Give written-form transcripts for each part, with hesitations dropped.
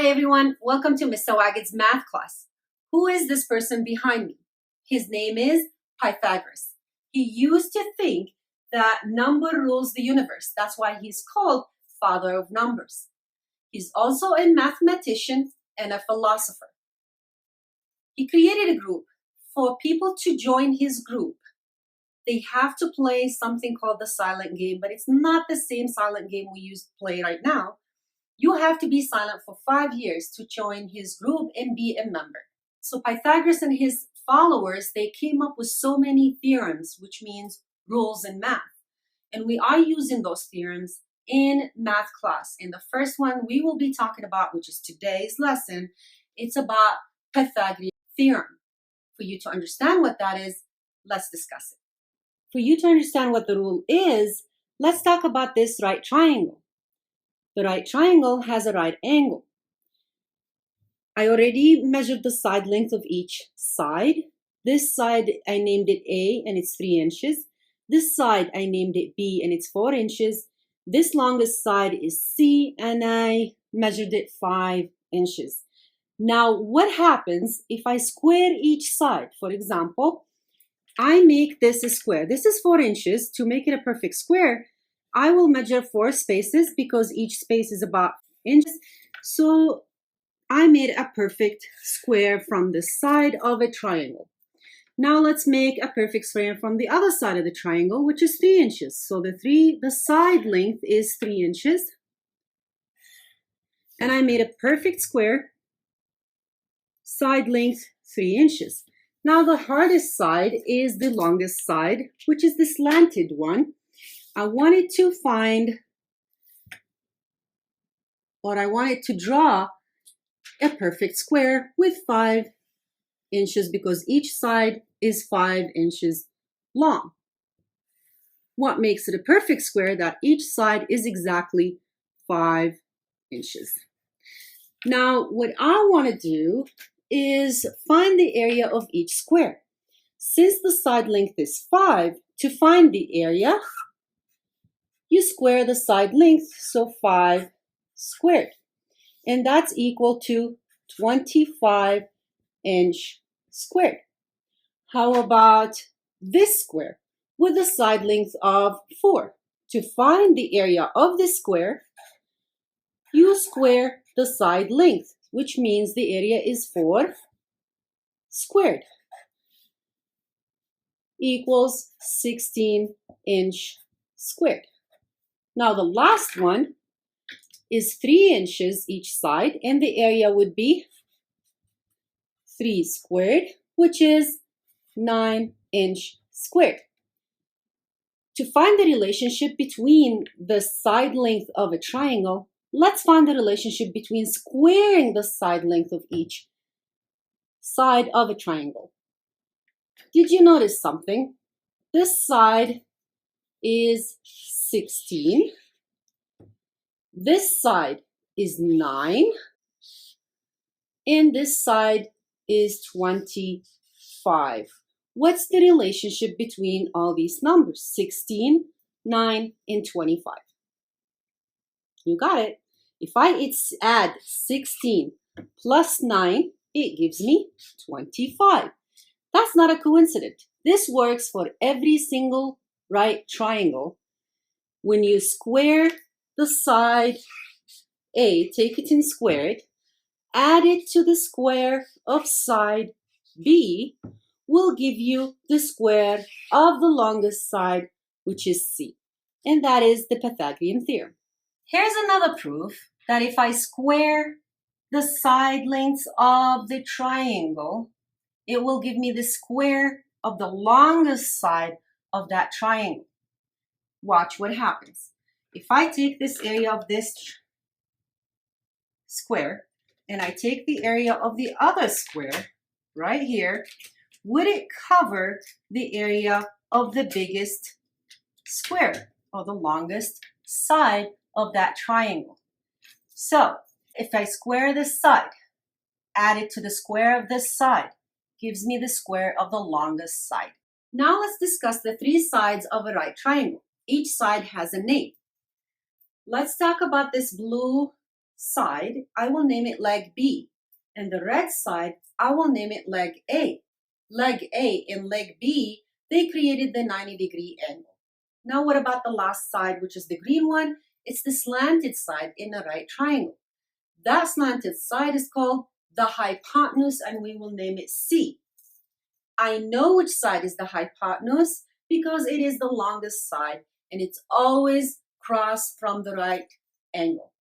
Hi everyone, welcome to Mr. Wagged's math class. Who is this person behind me? His name is Pythagoras. He used to think that number rules the universe. That's why he's called father of numbers. He's also a mathematician and a philosopher. He created a group. For people to join his group, they have to play something called the silent game, but it's not the same silent game we use to play right now. You have to be silent for 5 years to join his group and be a member. So Pythagoras and his followers, they came up with so many theorems, which means rules in math. And we are using those theorems in math class. And the first one we will be talking about, which is today's lesson, it's about Pythagorean Theorem. For you to understand what that is, let's discuss it. For you to understand what the rule is, let's talk about this right triangle. The right triangle has a right angle. I already measured the side length of each side. This side, I named it A and it's 3 inches. This side, I named it B and it's 4 inches. This longest side is C and I measured it 5 inches. Now, what happens if I square each side? For example, I make this a square. This is 4 inches. To make it a perfect square, I will measure 4 spaces because each space is about inches. So I made a perfect square from the side of a triangle. Now let's make a perfect square from the other side of the triangle, which is 3 inches. So the side length is 3 inches. And I made a perfect square, side length 3 inches. Now the hardest side is the longest side, which is the slanted one. I wanted to draw a perfect square with 5 inches because each side is 5 inches long. What makes it a perfect square? That each side is exactly 5 inches. Now, what I want to do is find the area of each square. Since the side length is 5, to find the area, you square the side length, so 5 squared. And that's equal to 25 inch squared. How about this square with a side length of 4? To find the area of this square, you square the side length, which means the area is 4 squared, equals 16 inch squared. Now the last one is 3 inches each side, and the area would be 3 squared, which is 9 inch squared. To find the relationship between the side length of a triangle, let's find the relationship between squaring the side length of each side of a triangle. Did you notice something? This side is 16. This side is 9. And this side is 25. What's the relationship between all these numbers? 16, 9, and 25. You got it. If I add 16 plus 9, it gives me 25. That's not a coincidence. This works for every single right triangle. When you square the side A, take it and square it, add it to the square of side B, will give you the square of the longest side, which is C. And that is the Pythagorean theorem. Here's another proof that if I square the side lengths of the triangle, it will give me the square of the longest side of that triangle. Watch what happens. If I take this area of this square and I take the area of the other square right here, would it cover the area of the biggest square or the longest side of that triangle? So if I square this side, add it to the square of this side, gives me the square of the longest side. Now let's discuss the 3 sides of a right triangle. Each side has a name. Let's talk about this blue side, I will name it leg B. And the red side, I will name it leg A. Leg A and leg B, they created the 90-degree angle. Now what about the last side, which is the green one? It's the slanted side in a right triangle. That slanted side is called the hypotenuse, and we will name it C. I know which side is the hypotenuse because it is the longest side and it's always crossed from the right angle.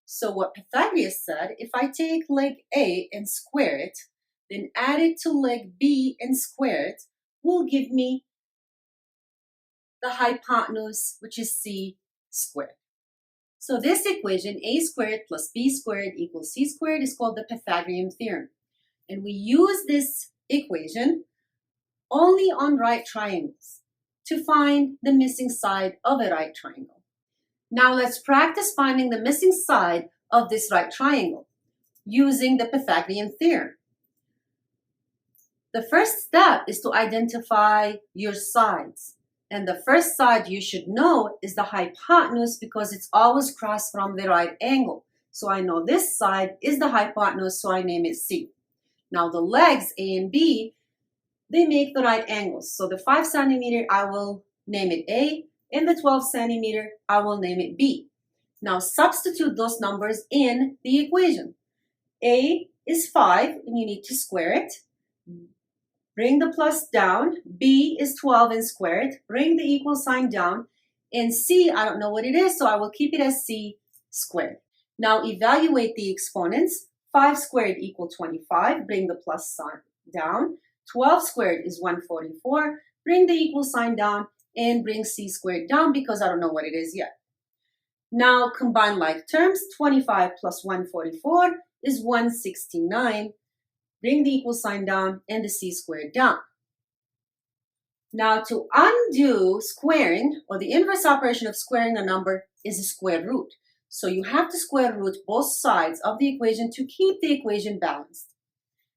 So what Pythagoras said, if I take leg A and square it, then add it to leg B and square it, will give me the hypotenuse, which is C squared. So this equation, a squared plus b squared equals c squared, is called the Pythagorean theorem. And we use this equation only on right triangles to find the missing side of a right triangle. Now let's practice finding the missing side of this right triangle using the Pythagorean theorem. The first step is to identify your sides. And the first side you should know is the hypotenuse because it's always crossed from the right angle. So I know this side is the hypotenuse, so I name it C. Now the legs A and B, they make the right angles. So the 5 centimeter, I will name it A, and the 12 centimeter, I will name it B. Now substitute those numbers in the equation. A is 5, and you need to square it. Bring the plus down. B is 12 and square it. Bring the equal sign down. And C, I don't know what it is, so I will keep it as C squared. Now evaluate the exponents. 5 squared equal 25. Bring the plus sign down. 12 squared is 144. Bring the equal sign down and bring C squared down because I don't know what it is yet. Now combine like terms. 25 plus 144 is 169. Bring the equal sign down and the C squared down. Now to undo squaring, or the inverse operation of squaring a number, is a square root. So you have to square root both sides of the equation to keep the equation balanced.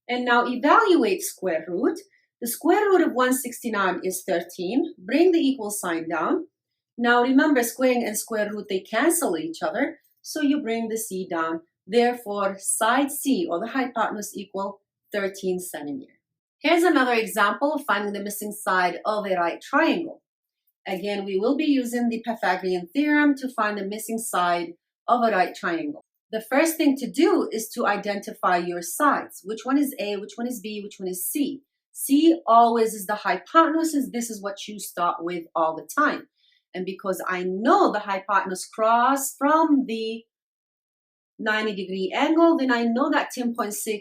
And now evaluate square root. The square root of 169 is 13. Bring the equal sign down. Now remember, squaring and square root, they cancel each other. So you bring the C down. Therefore, side C, or the hypotenuse, equal 13 centimeters. Here's another example of finding the missing side of a right triangle. Again, we will be using the Pythagorean theorem to find the missing side of a right triangle. The first thing to do is to identify your sides. Which one is A, which one is B, which one is C? C always is the hypotenuse, and this is what you start with all the time. And because I know the hypotenuse crossed from the 90-degree angle, then I know that 10.6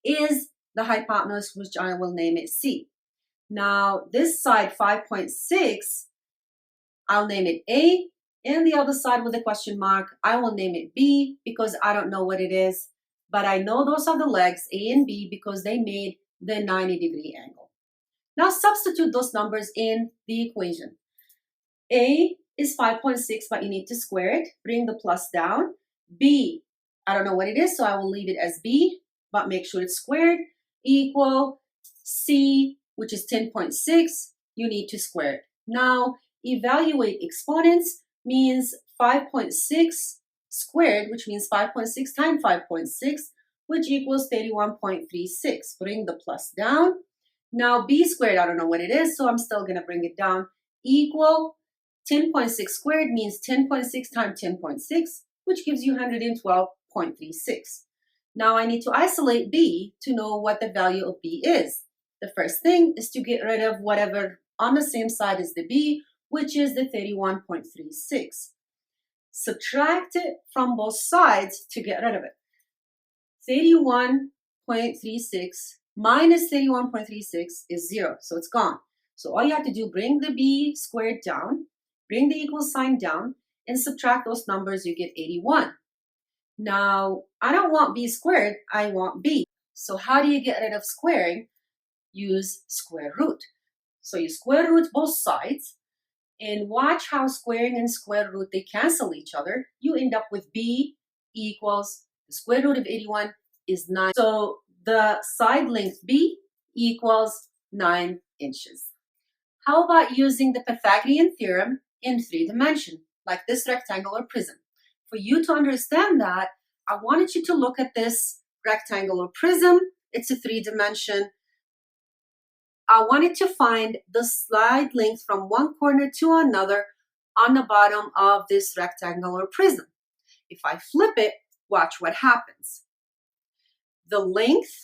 is the hypotenuse, which I will name it C. Now this side 5.6, I'll name it A, and the other side with a question mark, I will name it B because I don't know what it is, but I know those are the legs A and B because they made the 90-degree angle. Now substitute those numbers in the equation. A is 5.6, but you need to square it. Bring the plus down. B, I don't know what it is, so I will leave it as B, but make sure it's squared, equal C, which is 10.6. You need to square it. Now evaluate exponents. Means 5.6 squared, which means 5.6 times 5.6, which equals 31.36. Bring the plus down. Now b squared, I don't know what it is, so I'm still going to bring it down. Equal 10.6 squared means 10.6 times 10.6, which gives you 112.36. Now I need to isolate b to know what the value of b is. The first thing is to get rid of whatever on the same side as the b, which is the 31.36. Subtract it from both sides to get rid of it. 31.36 minus 31.36 is 0, so it's gone. So all you have to do, bring the b squared down, bring the equal sign down, and subtract those numbers, you get 81. Now, I don't want b squared, I want b. So how do you get rid of squaring? Use square root. So you square root both sides, and watch how squaring and square root, they cancel each other. You end up with b equals, the square root of 81 is 9. So the side length b equals 9 inches. How about using the Pythagorean theorem in 3 dimensions, like this rectangle or prism? For you to understand that, I wanted you to look at this rectangular prism. It's a 3-dimension. I wanted to find the side length from one corner to another on the bottom of this rectangular prism. If I flip it, watch what happens. The length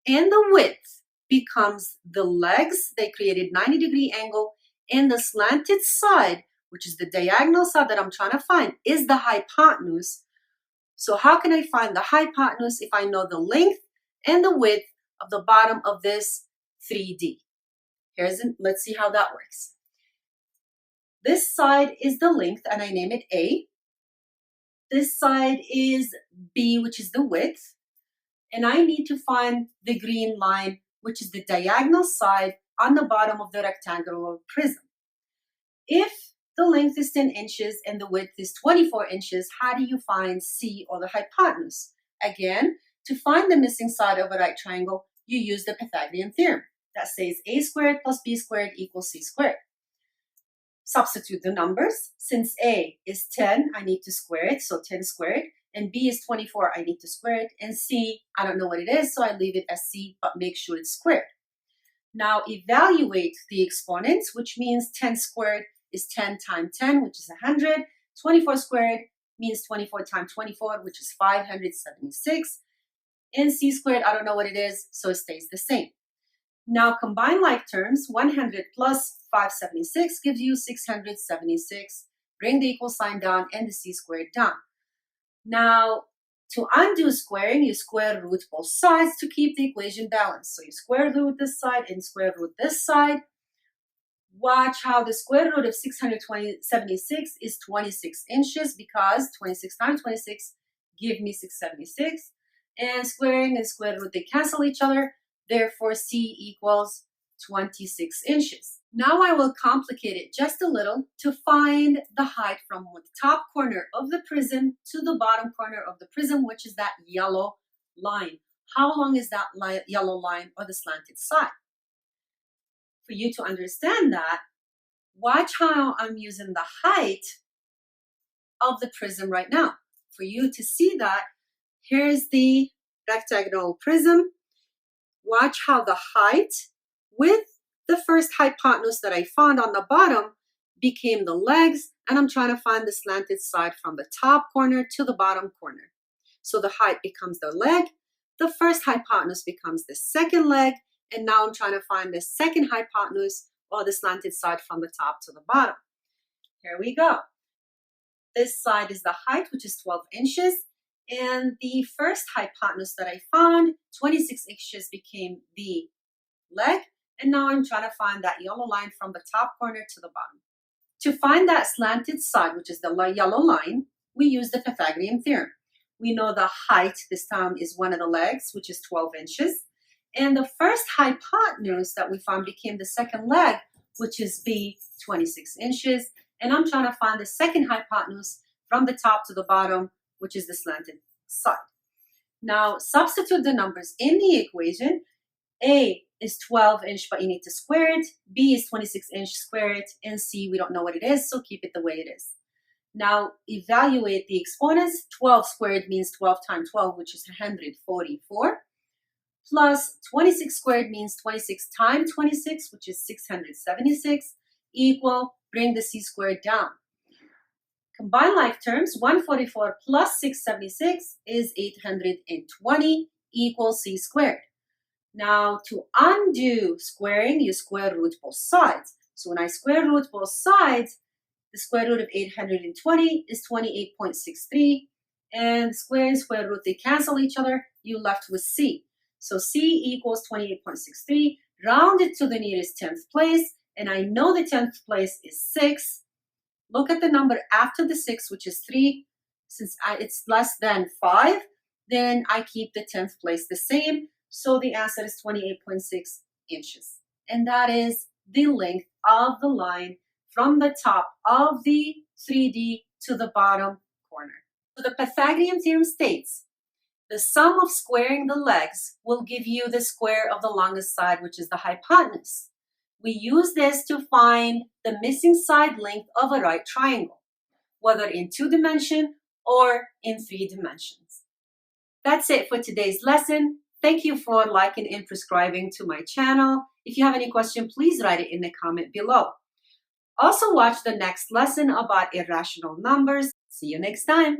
and the width becomes the legs. They created 90-degree angle, and the slanted side, which is the diagonal side that I'm trying to find, is the hypotenuse. So how can I find the hypotenuse if I know the length and the width of the bottom of this 3D? Let's see how that works. This side is the length, and I name it A. This side is B, which is the width. And I need to find the green line, which is the diagonal side on the bottom of the rectangular prism. If the length is 10 inches and the width is 24 inches, how do you find C, or the hypotenuse? Again, to find the missing side of a right triangle, you use the Pythagorean theorem that says a squared plus b squared equals c squared. Substitute the numbers. Since a is 10, I need to square it, so 10 squared. And b is 24, I need to square it. And c, I don't know what it is, so I leave it as c, but make sure it's squared. Now evaluate the exponents, which means 10 squared is 10 times 10, which is 100. 24 squared means 24 times 24, which is 576. And c squared, I don't know what it is, so it stays the same. Now combine like terms. 100 plus 576 gives you 676. Bring the equal sign down and the c squared down. Now, to undo squaring, you square root both sides to keep the equation balanced. So you square root this side and square root this side. Watch how the square root of 676 is 26 inches, because 26 times 26 give me 676. And squaring and square root, they cancel each other. Therefore, C equals 26 inches. Now I will complicate it just a little to find the height from the top corner of the prism to the bottom corner of the prism, which is that yellow line. How long is that yellow line, or the slanted side? For you to understand that, watch how I'm using the height of the prism right now. For you to see that, here's the rectangular prism. Watch how the height with the first hypotenuse that I found on the bottom became the legs, and I'm trying to find the slanted side from the top corner to the bottom corner. So the height becomes the leg, the first hypotenuse becomes the second leg, and now I'm trying to find the second hypotenuse, or the slanted side from the top to the bottom. Here we go. This side is the height, which is 12 inches. And the first hypotenuse that I found, 26 inches, became the leg. And now I'm trying to find that yellow line from the top corner to the bottom. To find that slanted side, which is the yellow line, we use the Pythagorean theorem. We know the height this time is one of the legs, which is 12 inches. And the first hypotenuse that we found became the second leg, which is B, 26 inches. And I'm trying to find the second hypotenuse from the top to the bottom, which is the slanted side. Now, substitute the numbers in the equation. A is 12 inch, but you need to square it. B is 26 inch, square it. And C, we don't know what it is, so keep it the way it is. Now, evaluate the exponents. 12 squared means 12 times 12, which is 144. Plus 26 squared means 26 times 26, which is 676, equal, bring the c squared down. Combine like terms. 144 plus 676 is 820, equals c squared. Now, to undo squaring, you square root both sides. So when I square root both sides, the square root of 820 is 28.63. And square and square root, they cancel each other. You're left with c. So c equals 28.63. Round it to the nearest 10th place. And I know the 10th place is 6. Look at the number after the 6, which is 3. Since it's less than 5, then I keep the 10th place the same. So the answer is 28.6 inches. And that is the length of the line from the top of the 3D to the bottom corner. So the Pythagorean theorem states, the sum of squaring the legs will give you the square of the longest side, which is the hypotenuse. We use this to find the missing side length of a right triangle, whether in 2 dimension or in 3 dimensions. That's it for today's lesson. Thank you for liking and subscribing to my channel. If you have any question, please write it in the comment below. Also watch the next lesson about irrational numbers. See you next time.